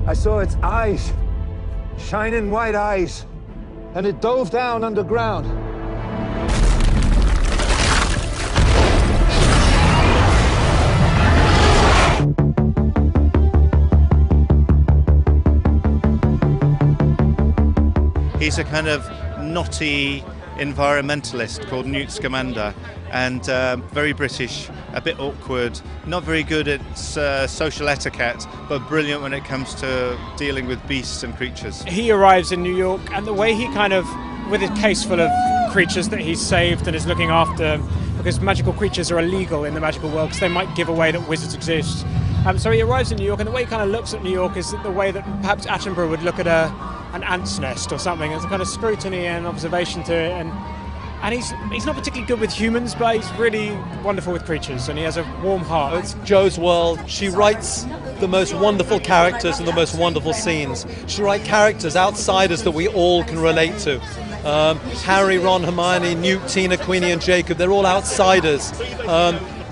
I saw its eyes, shining white eyes, and it dove down underground. He's a kind of knotty environmentalist called Newt Scamander, and very British, a bit awkward, not very good at social etiquette, but brilliant when it comes to dealing with beasts and creatures. He arrives in New York, and the way he kind of, with his case full of creatures that he's saved and is looking after, because magical creatures are illegal in the magical world because they might give away that wizards exist. So he arrives in New York, and the way he kind of looks at New York is the way that perhaps Attenborough would look at an ant's nest or something. There's a kind of scrutiny and observation to it, and he's not particularly good with humans, but he's really wonderful with creatures, and he has a warm heart. It's Jo's world. She writes the most wonderful characters and the most wonderful scenes. She writes characters, outsiders that we all can relate to. Harry, Ron, Hermione, Newt, Tina, Queenie and Jacob, they're all outsiders.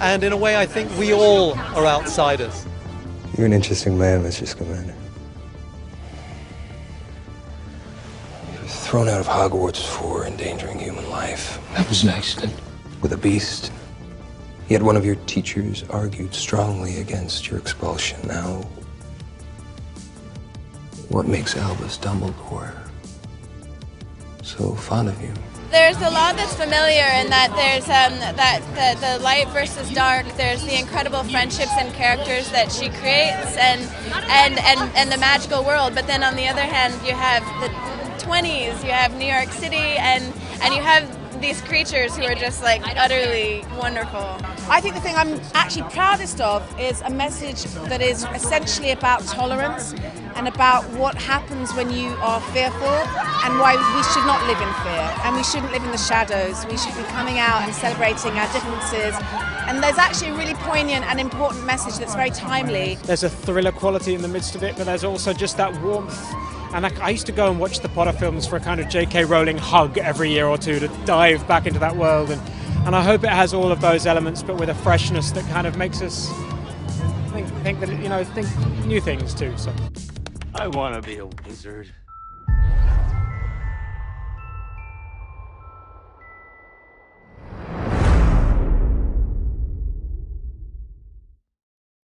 And in a way, I think we all are outsiders. You're an interesting man, Mr. Scamander. You were thrown out of Hogwarts for endangering human life. That was an accident. With a beast. Yet one of your teachers argued strongly against your expulsion. Now, what makes Albus Dumbledore so fond of you? There's a lot that's familiar in that there's the light versus dark. There's the incredible friendships and characters that she creates, and the magical world. But then on the other hand, you have the 20s, you have New York City, and you have these creatures who are just like utterly wonderful. I think the thing I'm actually proudest of is a message that is essentially about tolerance and about what happens when you are fearful and why we should not live in fear and we shouldn't live in the shadows. We should be coming out and celebrating our differences. And there's actually a really poignant and important message that's very timely. There's a thriller quality in the midst of it, but there's also just that warmth. And I used to go and watch the Potter films for a kind of J.K. Rowling hug every year or two to dive back into that world. And I hope it has all of those elements, but with a freshness that kind of makes us think new things too. So I want to be a wizard.